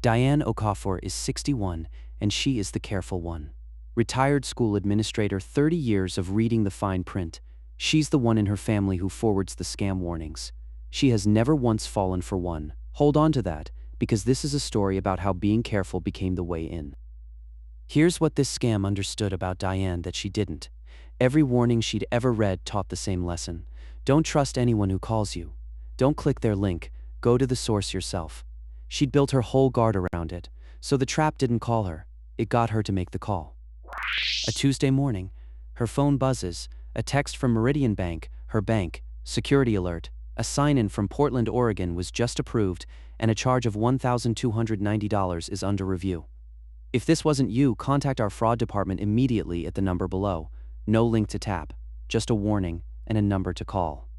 Diane Okafor is 61, and she is the careful one. Retired school administrator, 30 years of reading the fine print. She's the one in her family who forwards the scam warnings. She has never once fallen for one. Hold on to that, because this is a story about how being careful became the way in. Here's what this scam understood about Diane that she didn't. Every warning she'd ever read taught the same lesson. Don't trust anyone who calls you. Don't click their link, go to the source yourself. She'd built her whole guard around it, so the trap didn't call her. It got her to make the call. A Tuesday morning, her phone buzzes, a text from Meridian Bank, her bank, security alert, a sign-in from Portland, Oregon was just approved, and a charge of $1,290 is under review. If this wasn't you, contact our fraud department immediately at the number below. No link to tap, just a warning and a number to call.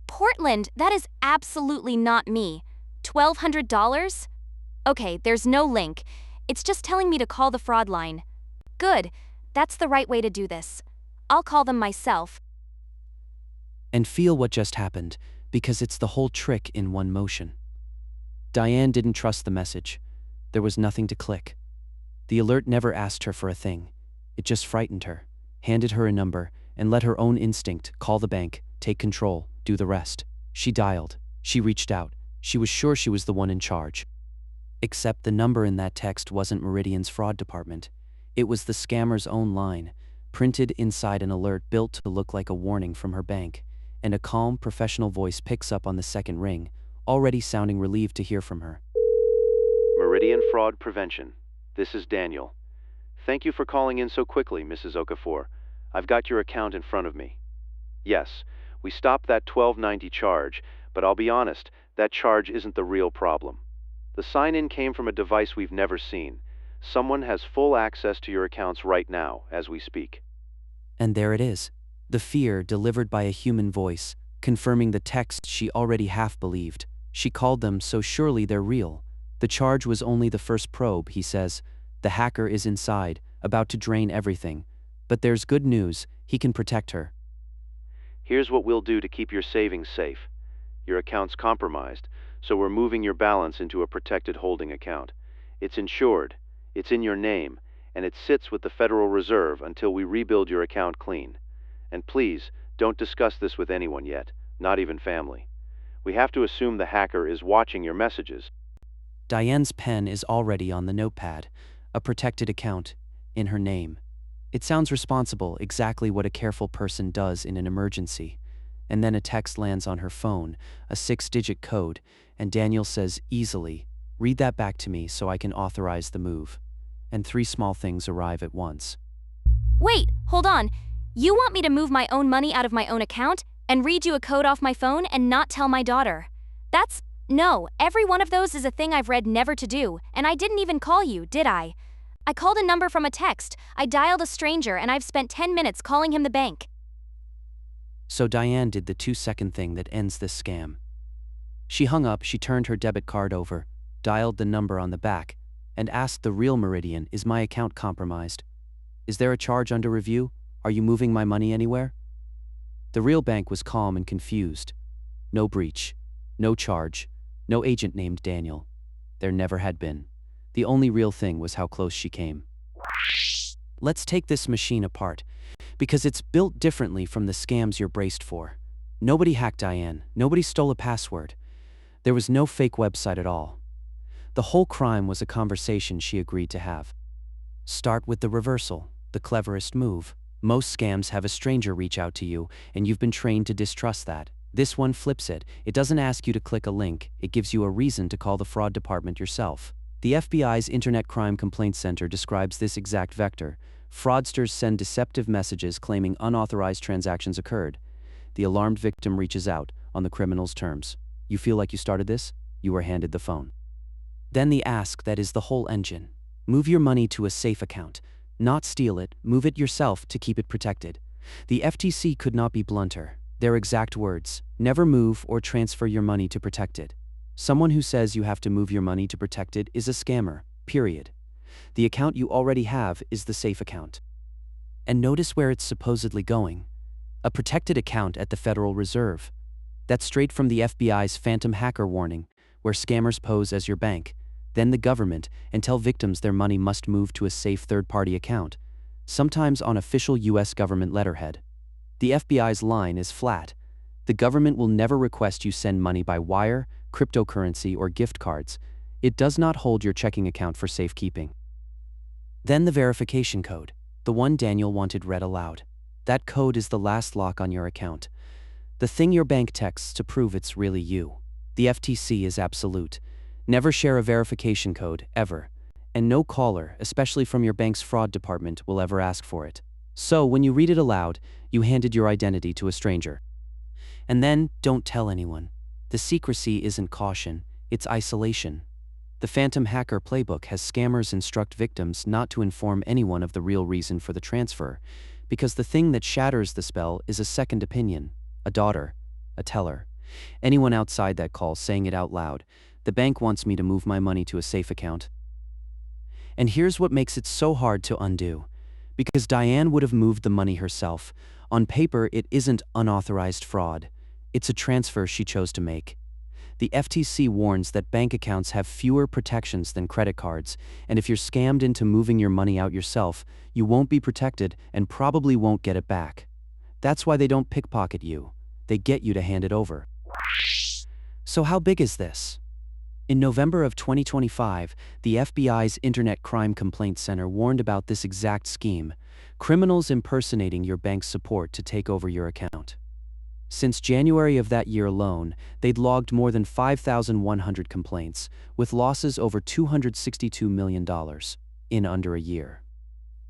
Portland, that is absolutely not me. $1,200? Okay, there's no link. It's just telling me to call the fraud line. Good, that's the right way to do this. I'll call them myself. And feel what just happened, because it's the whole trick in one motion. Diane didn't trust the message. There was nothing to click. The alert never asked her for a thing. It just frightened her, handed her a number, and let her own instinct call the bank, take control, do the rest. She dialed. She reached out. She was sure she was the one in charge. Except the number in that text wasn't Meridian's fraud department. It was the scammer's own line, printed inside an alert built to look like a warning from her bank, and a calm, professional voice picks up on the second ring, already sounding relieved to hear from her. Meridian Fraud Prevention. This is Daniel. Thank you for calling in so quickly, Mrs. Okafor. I've got your account in front of me. Yes, we stopped that $1,290 charge, but I'll be honest, that charge isn't the real problem. The sign-in came from a device we've never seen. Someone has full access to your accounts right now, as we speak. And there it is. The fear delivered by a human voice, confirming the text she already half believed. She called them, so surely they're real. The charge was only the first probe, he says. The hacker is inside, about to drain everything. But there's good news, he can protect her. Here's what we'll do to keep your savings safe. Your account's compromised, so we're moving your balance into a protected holding account. It's insured, it's in your name, and it sits with the Federal Reserve until we rebuild your account clean. And please, don't discuss this with anyone yet, not even family. We have to assume the hacker is watching your messages. Diane's pen is already on the notepad, a protected account, in her name. It sounds responsible, exactly what a careful person does in an emergency. And then a text lands on her phone, a 6-digit code, and Daniel says easily, "Read that back to me so I can authorize the move." And 3 small things arrive at once. Wait, hold on. You want me to move my own money out of my own account and read you a code off my phone and not tell my daughter? No, every one of those is a thing I've read never to do, and I didn't even call you, did I? I called a number from a text, I dialed a stranger, and I've spent 10 minutes calling him the bank. So Diane did the 2-second thing that ends this scam. She hung up, she turned her debit card over, dialed the number on the back, and asked the real Meridian, "Is my account compromised? Is there a charge under review? Are you moving my money anywhere?" The real bank was calm and confused. No breach, no charge, no agent named Daniel. There never had been. The only real thing was how close she came. Let's take this machine apart, because it's built differently from the scams you're braced for. Nobody hacked Diane, nobody stole a password. There was no fake website at all. The whole crime was a conversation she agreed to have. Start with the reversal, the cleverest move. Most scams have a stranger reach out to you, and you've been trained to distrust that. This one flips it. It doesn't ask you to click a link, it gives you a reason to call the fraud department yourself. The FBI's Internet Crime Complaint Center describes this exact vector. Fraudsters send deceptive messages claiming unauthorized transactions occurred. The alarmed victim reaches out, on the criminal's terms. You feel like you started this? You were handed the phone. Then the ask that is the whole engine. Move your money to a safe account. Not steal it, move it yourself to keep it protected. The FTC could not be blunter. Their exact words: never move or transfer your money to protect it. Someone who says you have to move your money to protect it is a scammer, period. The account you already have is the safe account. And notice where it's supposedly going. A protected account at the Federal Reserve. That's straight from the FBI's phantom hacker warning, where scammers pose as your bank. then the government, and tell victims their money must move to a safe third-party account, sometimes on official U.S. government letterhead. The FBI's line is flat. The government will never request you send money by wire, cryptocurrency, or gift cards. It does not hold your checking account for safekeeping. Then the verification code, the one Daniel wanted read aloud. That code is the last lock on your account. The thing your bank texts to prove it's really you. The FTC is absolute. Never share a verification code, ever. And no caller, especially from your bank's fraud department, will ever ask for it. So, when you read it aloud, you handed your identity to a stranger. And then, don't tell anyone. The secrecy isn't caution, it's isolation. The Phantom Hacker Playbook has scammers instruct victims not to inform anyone of the real reason for the transfer, because the thing that shatters the spell is a second opinion, a daughter, a teller. Anyone outside that call saying it out loud. The bank wants me to move my money to a safe account. And here's what makes it so hard to undo. Because Diane would have moved the money herself. On paper, it isn't unauthorized fraud. It's a transfer she chose to make. The FTC warns that bank accounts have fewer protections than credit cards, and if you're scammed into moving your money out yourself, you won't be protected and probably won't get it back. That's why they don't pickpocket you. They get you to hand it over. So how big is this? In November of 2025, the FBI's Internet Crime Complaint Center warned about this exact scheme: criminals impersonating your bank's support to take over your account. Since January of that year alone, they'd logged more than 5,100 complaints, with losses over $262 million in under a year.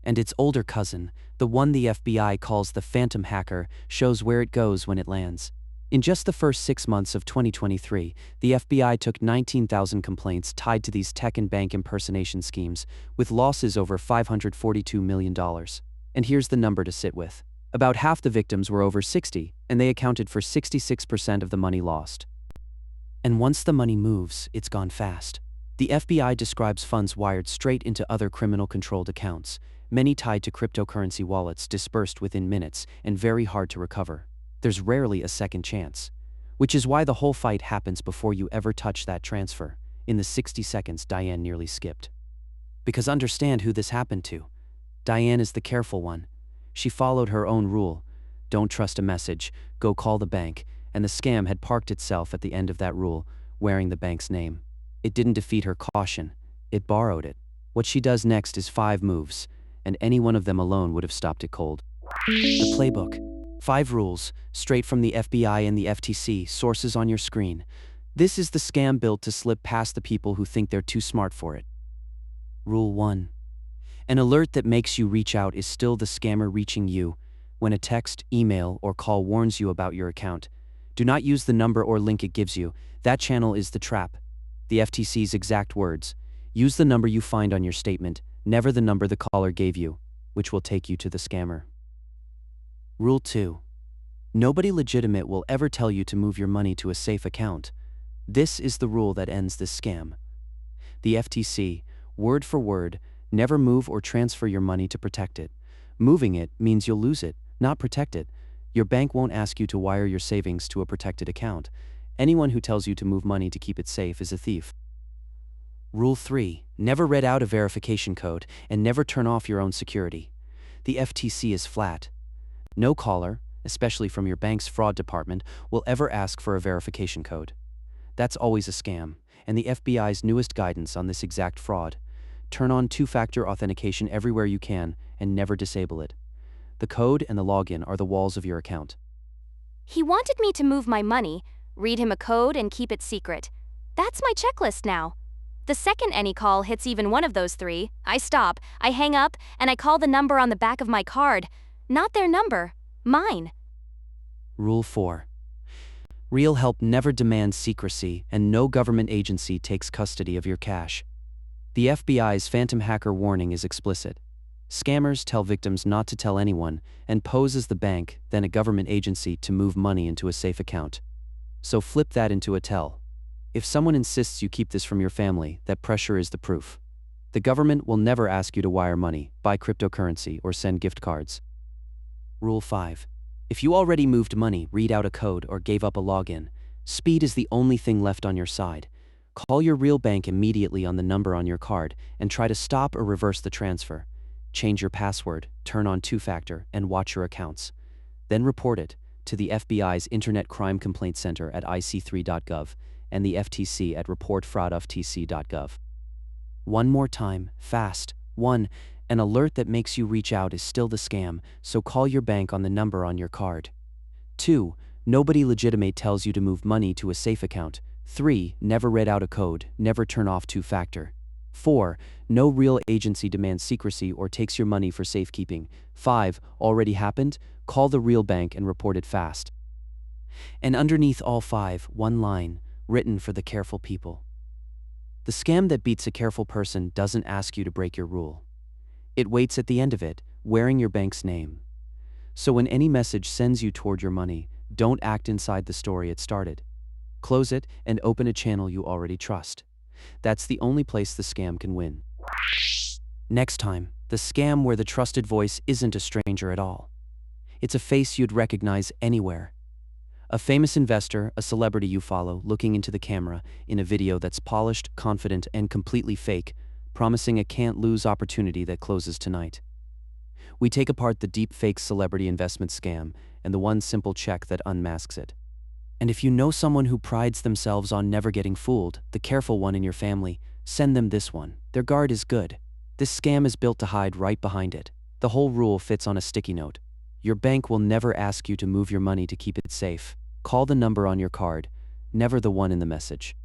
And its older cousin, the one the FBI calls the Phantom Hacker, shows where it goes when it lands. In just the first 6 months of 2023, the FBI took 19,000 complaints tied to these tech and bank impersonation schemes, with losses over $542 million. And here's the number to sit with. About half the victims were over 60, and they accounted for 66% of the money lost. And once the money moves, it's gone fast. The FBI describes funds wired straight into other criminal-controlled accounts, many tied to cryptocurrency wallets dispersed within minutes and very hard to recover. There's rarely a second chance, which is why the whole fight happens before you ever touch that transfer, in the 60 seconds Diane nearly skipped. Because understand who this happened to. Diane is the careful one. She followed her own rule: don't trust a message, go call the bank, and the scam had parked itself at the end of that rule, wearing the bank's name. It didn't defeat her caution, it borrowed it. What she does next is 5 moves, and any one of them alone would have stopped it cold. The playbook. 5 rules, straight from the FBI and the FTC, sources on your screen. This is the scam built to slip past the people who think they're too smart for it. Rule 1. An alert that makes you reach out is still the scammer reaching you. When a text, email, or call warns you about your account, do not use the number or link it gives you. That channel is the trap. The FTC's exact words: use the number you find on your statement, never the number the caller gave you, which will take you to the scammer. Rule 2. Nobody legitimate will ever tell you to move your money to a safe account. This is the rule that ends this scam. The FTC, word for word: never move or transfer your money to protect it. Moving it means you'll lose it, not protect it. Your bank won't ask you to wire your savings to a protected account. Anyone who tells you to move money to keep it safe is a thief. Rule 3. Never read out a verification code, and never turn off your own security. The FTC is flat. No caller, especially from your bank's fraud department, will ever ask for a verification code. That's always a scam, and the FBI's newest guidance on this exact fraud: turn on 2-factor authentication everywhere you can, and never disable it. The code and the login are the walls of your account. He wanted me to move my money, read him a code, and keep it secret. That's my checklist now. The second any call hits even one of those 3, I stop, I hang up, and I call the number on the back of my card. Not their number, mine. Rule 4. Real help never demands secrecy, and no government agency takes custody of your cash. The FBI's Phantom Hacker warning is explicit. Scammers tell victims not to tell anyone and pose as the bank, then a government agency, to move money into a safe account. So flip that into a tell. If someone insists you keep this from your family, that pressure is the proof. The government will never ask you to wire money, buy cryptocurrency, or send gift cards. Rule 5. If you already moved money, read out a code, or gave up a login, speed is the only thing left on your side. Call your real bank immediately on the number on your card and try to stop or reverse the transfer. Change your password, turn on two-factor, and watch your accounts. Then report it to the FBI's Internet Crime Complaint Center at ic3.gov and the FTC at reportfraudftc.gov. One more time, fast. 1. An alert that makes you reach out is still the scam, so call your bank on the number on your card. 2. Nobody legitimate tells you to move money to a safe account. 3. Never read out a code, never turn off two-factor. 4. No real agency demands secrecy or takes your money for safekeeping. 5. Already happened? Call the real bank and report it fast. And underneath all 5, one line, written for the careful people. The scam that beats a careful person doesn't ask you to break your rule. It waits at the end of it, wearing your bank's name. So when any message sends you toward your money, don't act inside the story it started. Close it and open a channel you already trust. That's the only place the scam can win. Next time, the scam where the trusted voice isn't a stranger at all. It's a face you'd recognize anywhere. A famous investor, a celebrity you follow, looking into the camera in a video that's polished, confident, and completely fake, promising a can't-lose opportunity that closes tonight. We take apart the deep-fake celebrity investment scam and the one simple check that unmasks it. And if you know someone who prides themselves on never getting fooled, the careful one in your family, send them this one. Their guard is good. This scam is built to hide right behind it. The whole rule fits on a sticky note. Your bank will never ask you to move your money to keep it safe. Call the number on your card, never the one in the message.